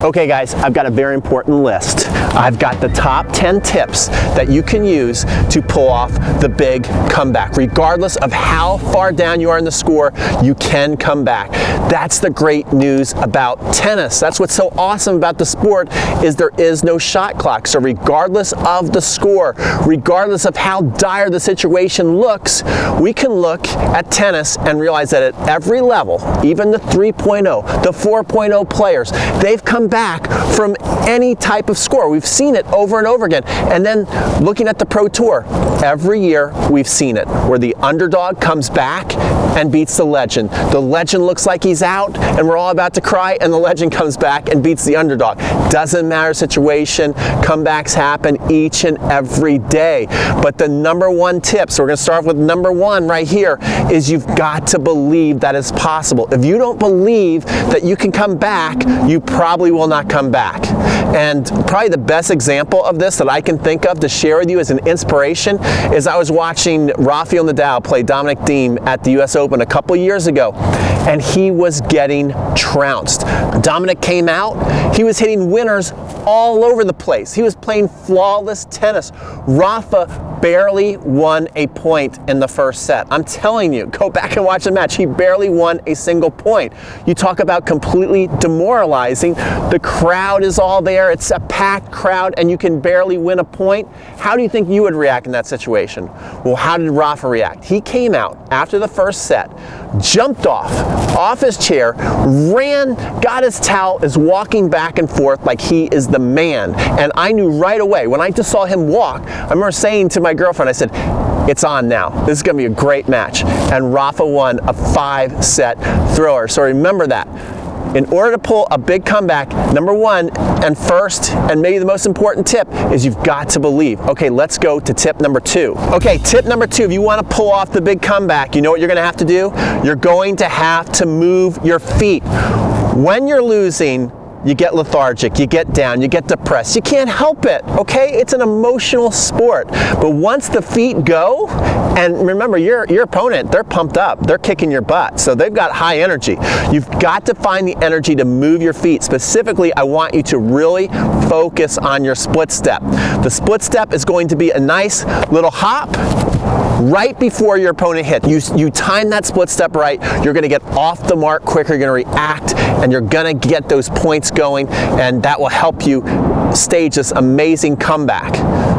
Okay guys, I've got a very important list. I've got the top 10 tips that you can use to pull off the big comeback. Regardless of how far down you are in the score, you can come back. That's the great news about tennis. That's what's so awesome about the sport, is there is no shot clock. So regardless of the score, regardless of how dire the situation looks, we can look at tennis and realize that at every level, even the 3.0, the 4.0 players, they've come back from any type of score. We've seen it over and over again. And then looking at the Pro Tour, every year we've seen it, where the underdog comes back and beats the legend. The legend looks like he's out and we're all about to cry, and the legend comes back and beats the underdog. Doesn't matter situation, comebacks happen each and every day. But the number one tip, so we're gonna start with number one right here, is you've got to believe that it's possible. If you don't believe that you can come back, you probably will not come back. And probably the best example of this that I can think of to share with you as an inspiration is I was watching Rafael Nadal play Dominic Thiem at the US Open a couple years ago, and he was getting trounced. Dominic came out, he was hitting winners all over the place. He was playing flawless tennis. Rafa barely won a point in the first set. I'm telling you, go back and watch the match. He barely won a single point. You talk about completely demoralizing. The crowd is all there. It's a packed crowd and you can barely win a point. How do you think you would react in that situation? Well, how did Rafa react? He came out after the first set, jumped off his chair, ran, got his towel, is walking back and forth like he is the man. And I knew right away, when I just saw him walk, I remember saying to my girlfriend, I said, it's on now. This is gonna be a great match. And Rafa won a 5-set thrower. So remember that. In order to pull a big comeback, number one and first, and maybe the most important tip, is you've got to believe. Okay, let's go to tip number two. Okay, tip number two, if you want to pull off the big comeback, you know what you're going to have to do? You're going to have to move your feet. When you're losing, you get lethargic, you get down, you get depressed. You can't help it, okay? It's an emotional sport. But once the feet go, and remember, your opponent, they're pumped up. They're kicking your butt, so they've got high energy. You've got to find the energy to move your feet. Specifically, I want you to really focus on your split step. The split step is going to be a nice little hop right before your opponent hits. You time that split step right, you're gonna get off the mark quicker, you're gonna react, and you're gonna get those points going, and that will help you stage this amazing comeback.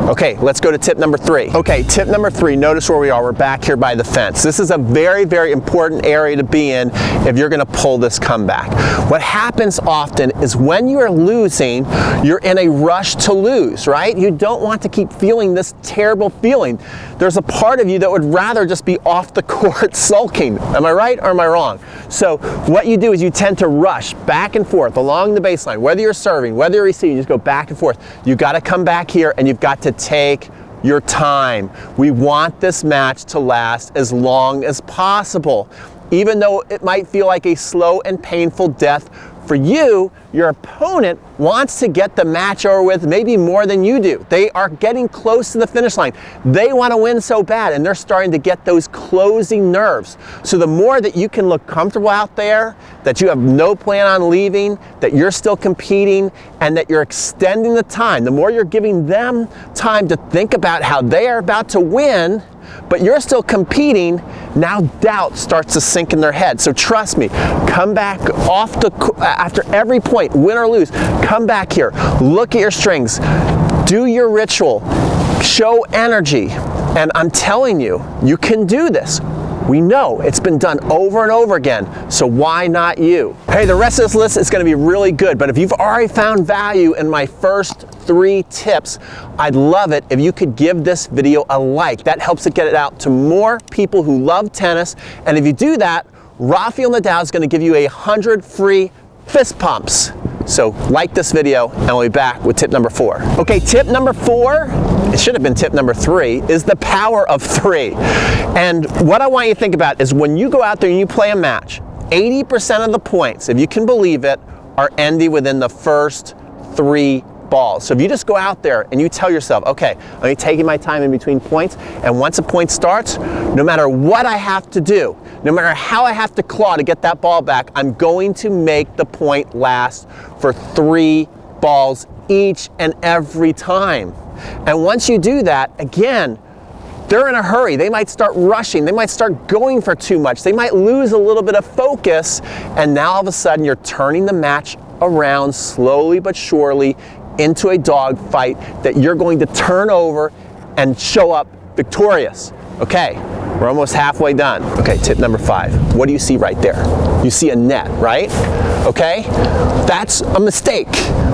Okay, let's go to tip number three. Okay, tip number three, notice where we are. We're back here by the fence. This is a very, very important area to be in if you're gonna pull this comeback. What happens often is when you are losing, you're in a rush to lose, right? You don't want to keep feeling this terrible feeling. There's a part of you that would rather just be off the court sulking. Am I right or am I wrong? So what you do is you tend to rush back and forth along the baseline, whether you're serving, whether you're receiving, you just go back and forth. You gotta come back here and you've got to take your time. We want this match to last as long as possible. Even though it might feel like a slow and painful death for you, your opponent wants to get the match over with maybe more than you do. They are getting close to the finish line. They want to win so bad, and they're starting to get those closing nerves. So the more that you can look comfortable out there, that you have no plan on leaving, that you're still competing, and that you're extending the time, the more you're giving them time to think about how they are about to win, but you're still competing, now doubt starts to sink in their head. So trust me, come back off after every point, win or lose, come back here, look at your strings, do your ritual, show energy, and I'm telling you, you can do this. We know it's been done over and over again, so why not you? Hey, the rest of this list is gonna be really good, but if you've already found value in my first 3 tips, I'd love it if you could give this video a like. That helps it get it out to more people who love tennis, and if you do that, Rafael Nadal is gonna give you 100 free fist pumps. So like this video, and we'll be back with tip number 4. Okay, tip number 4, it should have been tip number 3, is the power of 3. And what I want you to think about is when you go out there and you play a match, 80% of the points, if you can believe it, are ending within the first 3 balls. So if you just go out there and you tell yourself, okay, I'm taking my time in between points, and once a point starts, no matter what I have to do, no matter how I have to claw to get that ball back, I'm going to make the point last for 3 balls each and every time. And once you do that, again, they're in a hurry. They might start rushing. They might start going for too much. They might lose a little bit of focus, and now all of a sudden you're turning the match around slowly but surely into a dog fight that you're going to turn over and show up victorious. Okay, we're almost halfway done. Okay, tip number 5. What do you see right there? You see a net, right? Okay, that's a mistake.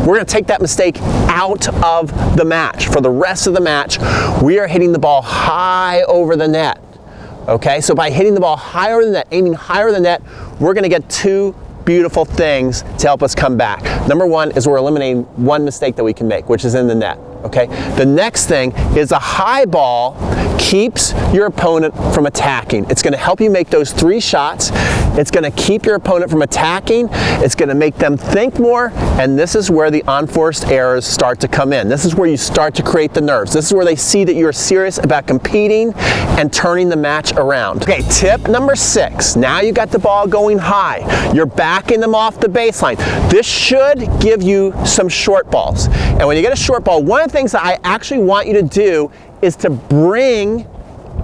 We're gonna take that mistake out of the match. For the rest of the match, we are hitting the ball high over the net. Okay, so by hitting the ball higher over the net, aiming higher over the net, we're gonna get 2 beautiful things to help us come back. Number 1 is we're eliminating 1 mistake that we can make, which is in the net. Okay, the next thing is a high ball keeps your opponent from attacking. It's going to help you make those 3 shots. It's going to keep your opponent from attacking. It's going to make them think more, and this is where the unforced errors start to come in. This is where you start to create the nerves. This is where they see that you're serious about competing and turning the match around. Okay, tip number 6. Now you got the ball going high. You're backing them off the baseline. This should give you some short balls. And when you get a short ball, one of the things that I actually want you to do is to bring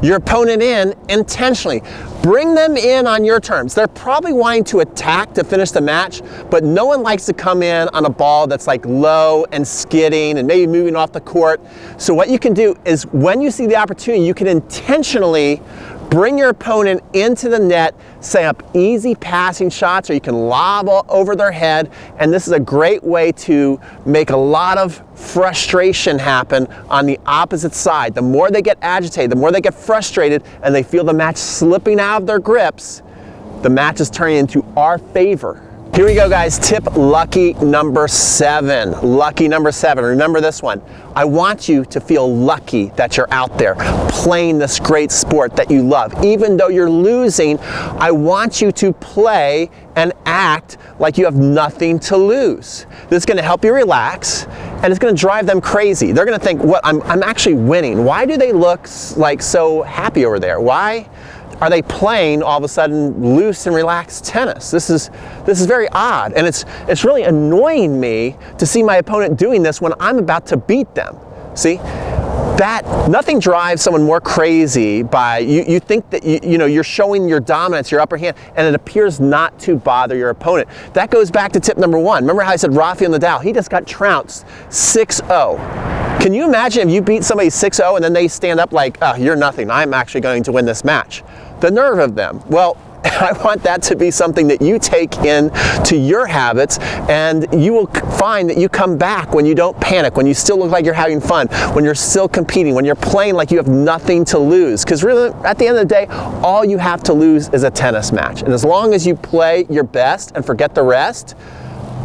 your opponent in intentionally. Bring them in on your terms. They're probably wanting to attack to finish the match, but no one likes to come in on a ball that's like low and skidding and maybe moving off the court. So what you can do is when you see the opportunity, you can intentionally bring your opponent into the net, set up easy passing shots, or you can lob over their head, and this is a great way to make a lot of frustration happen on the opposite side. The more they get agitated, the more they get frustrated, and they feel the match slipping out of their grips, the match is turning into our favor. Here we go, guys. Tip lucky number 7. Lucky number 7. Remember this one. I want you to feel lucky that you're out there playing this great sport that you love. Even though you're losing, I want you to play and act like you have nothing to lose. This is going to help you relax, and it's going to drive them crazy. They're going to think, what, I'm actually winning. Why do they look like so happy over there? Why are they playing all of a sudden loose and relaxed tennis? This is very odd, and it's really annoying me to see my opponent doing this when I'm about to beat them. See, that nothing drives someone more crazy by you think that you're showing your dominance, your upper hand, and it appears not to bother your opponent. That goes back to tip number 1. Remember how I said Rafael Nadal? He just got trounced 6-0. Can you imagine if you beat somebody 6-0 and then they stand up like, oh, you're nothing, I'm actually going to win this match? The nerve of them. Well, I want that to be something that you take into your habits, and you will find that you come back when you don't panic, when you still look like you're having fun, when you're still competing, when you're playing like you have nothing to lose. Because really, at the end of the day, all you have to lose is a tennis match. And as long as you play your best and forget the rest,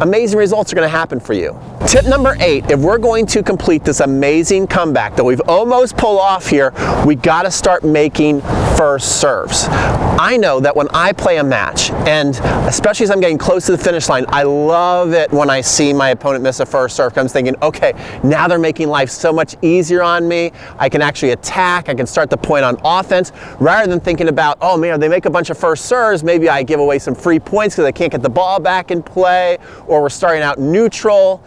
amazing results are going to happen for you. Tip number 8, if we're going to complete this amazing comeback that we've almost pulled off here, we got to start making first serves. I know that when I play a match, and especially as I'm getting close to the finish line, I love it when I see my opponent miss a first serve. I'm thinking, okay, now they're making life so much easier on me. I can actually attack. I can start the point on offense, rather than thinking about, oh man, they make a bunch of first serves, maybe I give away some free points because I can't get the ball back in play, or we're starting out neutral.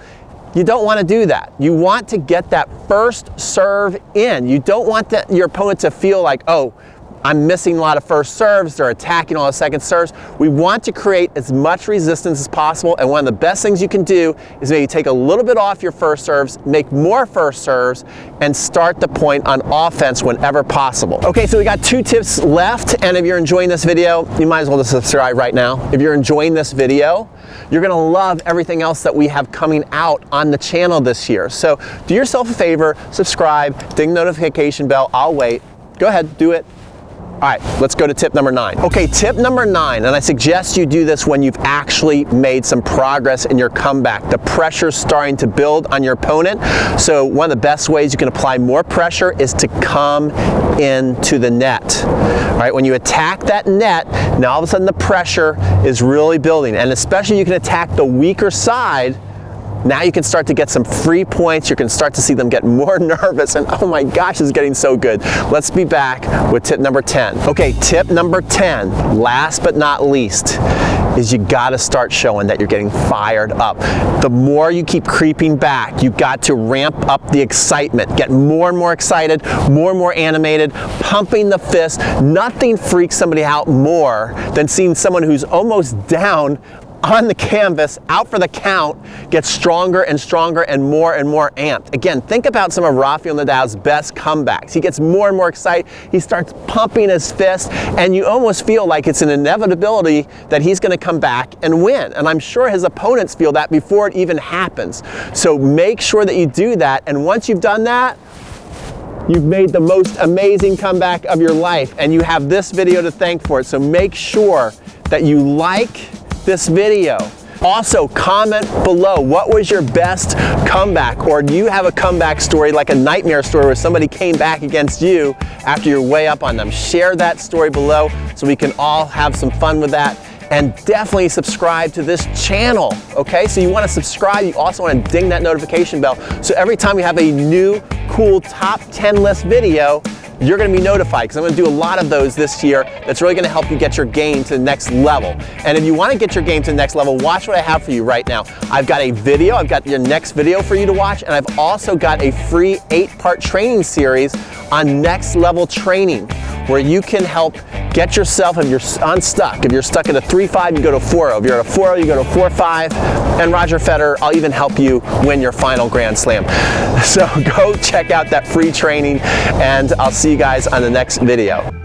You don't want to do that. You want to get that first serve in. You don't want your opponent to feel like, oh, I'm missing a lot of first serves, they're attacking all the second serves. We want to create as much resistance as possible, and one of the best things you can do is maybe take a little bit off your first serves, make more first serves, and start the point on offense whenever possible. Okay, so we got 2 tips left, and if you're enjoying this video, you might as well just subscribe right now. If you're enjoying this video, you're gonna love everything else that we have coming out on the channel this year. So do yourself a favor, subscribe, ding the notification bell, I'll wait. Go ahead, do it. All right, let's go to tip number 9. Okay, tip number 9, and I suggest you do this when you've actually made some progress in your comeback. The pressure's starting to build on your opponent. So one of the best ways you can apply more pressure is to come into the net. All right, when you attack that net, now all of a sudden the pressure is really building, and especially you can attack the weaker side Now you can start to get some free points. You can start to see them get more nervous, and oh my gosh, it's getting so good. Let's be back with tip number 10. Okay, tip number 10, last but not least, is you gotta start showing that you're getting fired up. The more you keep creeping back, you got to ramp up the excitement, get more and more excited, more and more animated, pumping the fist. Nothing freaks somebody out more than seeing someone who's almost down on the canvas, out for the count, gets stronger and stronger and more amped. Again, think about some of Rafael Nadal's best comebacks. He gets more and more excited, he starts pumping his fist, and you almost feel like it's an inevitability that he's gonna come back and win. And I'm sure his opponents feel that before it even happens. So make sure that you do that, and once you've done that, you've made the most amazing comeback of your life, and you have this video to thank for it. So make sure that you like this video. Also, comment below, what was your best comeback? Or do you have a comeback story, like a nightmare story where somebody came back against you after you're way up on them? Share that story below so we can all have some fun with that. And definitely subscribe to this channel, okay? So you wanna subscribe, you also wanna ding that notification bell, so every time we have a new cool top 10 list video, you're gonna be notified, because I'm gonna do a lot of those this year that's really gonna help you get your game to the next level. And if you wanna get your game to the next level, watch what I have for you right now. I've got a video, I've got your next video for you to watch, and I've also got a free 8-part training series on next level training, where you can help get yourself, if you're unstuck, if you're stuck at a 3.5, you go to 4.0. If you're at a 4.0, you go to 4.5. And Roger Federer, I'll even help you win your final Grand Slam. So go check out that free training, and I'll see you guys on the next video.